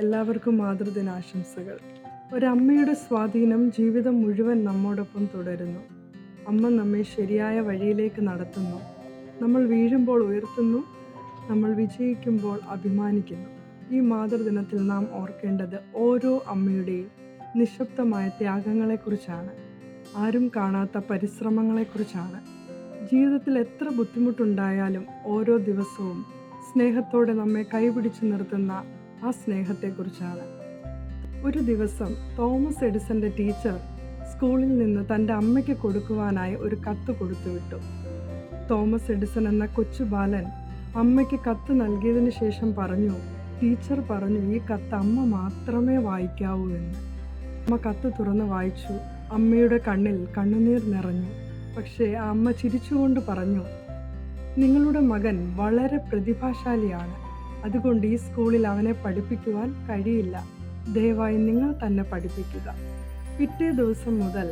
എല്ലാവർക്കും മാതൃദിനാശംസകൾ. ഒരമ്മയുടെ സ്വാധീനം ജീവിതം മുഴുവൻ നമ്മോടൊപ്പം തുടരുന്നു. അമ്മ നമ്മെ ശരിയായ വഴിയിലേക്ക് നടത്തുന്നു. നമ്മൾ വീഴുമ്പോൾ ഉയർത്തുന്നു, നമ്മൾ വിജയിക്കുമ്പോൾ അഭിമാനിക്കുന്നു. ഈ മാതൃദിനത്തിൽ നാം ഓർക്കേണ്ടത് ഓരോ അമ്മയുടെയും നിശബ്ദമായ ത്യാഗങ്ങളെക്കുറിച്ചാണ്. ആരും കാണാത്ത പരിശ്രമങ്ങളെക്കുറിച്ചാണ്. ജീവിതത്തിൽ എത്ര ബുദ്ധിമുട്ടുണ്ടായാലും ഓരോ ദിവസവും സ്നേഹത്തോടെ നമ്മെ കൈപിടിച്ചു നിർത്തുന്ന ആ സ്നേഹത്തെക്കുറിച്ചാണ്. ഒരു ദിവസം തോമസ് എഡിസന്റെ ടീച്ചർ സ്കൂളിൽ നിന്ന് തൻ്റെ അമ്മയ്ക്ക് കൊടുക്കുവാനായി ഒരു കത്ത് കൊടുത്തുവിട്ടു. തോമസ് എഡിസൺ എന്ന കൊച്ചു ബാലൻ അമ്മയ്ക്ക് കത്ത് നൽകിയതിന് ശേഷം പറഞ്ഞു, ടീച്ചർ പറഞ്ഞു ഈ കത്ത് അമ്മ മാത്രമേ വായിക്കാവൂ എന്ന്. അമ്മ കത്ത് തുറന്ന് വായിച്ചു. അമ്മയുടെ കണ്ണിൽ കണ്ണുനീർ നിറഞ്ഞു. പക്ഷേ ആ അമ്മ ചിരിച്ചുകൊണ്ട് പറഞ്ഞു, നിങ്ങളുടെ മകൻ വളരെ പ്രതിഭാശാലിയാണ്. അതുകൊണ്ട് ഈ സ്കൂളിൽ അവനെ പഠിപ്പിക്കുവാൻ കഴിയില്ല. ദയവായി നിങ്ങൾ തന്നെ പഠിപ്പിക്കുക. പിറ്റേ ദിവസം മുതൽ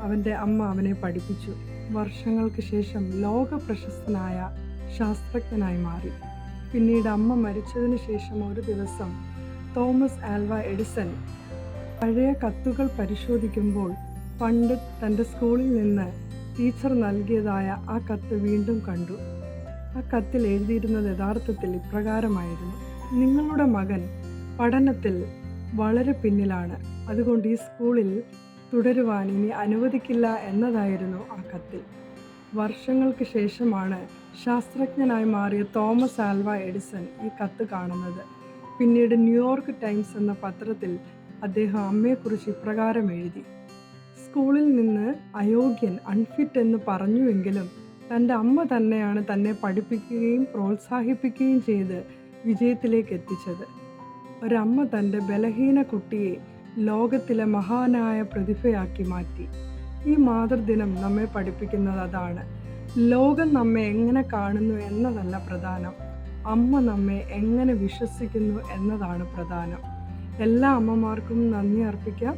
അവൻ്റെ അമ്മ അവനെ പഠിപ്പിച്ചു. വർഷങ്ങൾക്ക് ശേഷം ലോക പ്രശസ്തനായ ശാസ്ത്രജ്ഞനായി മാറി. പിന്നീട് അമ്മ മരിച്ചതിന് ശേഷം ഒരു ദിവസം തോമസ് ആൽവ എഡിസൺ പഴയ കത്തുകൾ പരിശോധിക്കുമ്പോൾ പണ്ട് തൻ്റെ സ്കൂളിൽ നിന്ന് ടീച്ചർ നൽകിയതായ ആ കത്ത് വീണ്ടും കണ്ടു. ആ കത്തിൽ എഴുതിയിരുന്നത് യഥാർത്ഥത്തിൽ ഇപ്രകാരമായിരുന്നു: നിങ്ങളുടെ മകൻ പഠനത്തിൽ വളരെ പിന്നിലാണ്. അതുകൊണ്ട് ഈ സ്കൂളിൽ തുടരുവാൻ ഇനി അനുവദിക്കില്ല എന്നതായിരുന്നു ആ കത്തിൽ. വർഷങ്ങൾക്ക് ശേഷമാണ് ശാസ്ത്രജ്ഞനായി മാറിയ തോമസ് ആൽവ എഡിസൺ ഈ കത്ത് കാണുന്നത്. പിന്നീട് ന്യൂയോർക്ക് ടൈംസ് എന്ന പത്രത്തിൽ അദ്ദേഹം അമ്മയെക്കുറിച്ച് ഇപ്രകാരം എഴുതി: സ്കൂളിൽ നിന്ന് അയോഗ്യൻ, അൺഫിറ്റ് എന്ന് പറഞ്ഞുവെങ്കിലും തൻ്റെ അമ്മ തന്നെയാണ് തന്നെ പഠിപ്പിക്കുകയും പ്രോത്സാഹിപ്പിക്കുകയും ചെയ്ത് വിജയത്തിലേക്ക് എത്തിച്ചത്. ഒരമ്മ തൻ്റെ ബലഹീന കുട്ടിയെ ലോകത്തിലെ മഹാനായ പ്രതിഭയാക്കി മാറ്റി. ഈ മാതൃദിനം നമ്മെ പഠിപ്പിക്കുന്നത് അതാണ്. ലോകം നമ്മെ എങ്ങനെ കാണുന്നു എന്നതല്ല പ്രധാനം, അമ്മ നമ്മെ എങ്ങനെ വിശ്വസിക്കുന്നു എന്നതാണ് പ്രധാനം. എല്ലാ അമ്മമാർക്കും നന്ദി അർപ്പിക്കാം.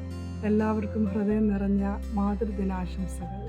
എല്ലാവർക്കും ഹൃദയം നിറഞ്ഞ മാതൃദിനാശംസകൾ.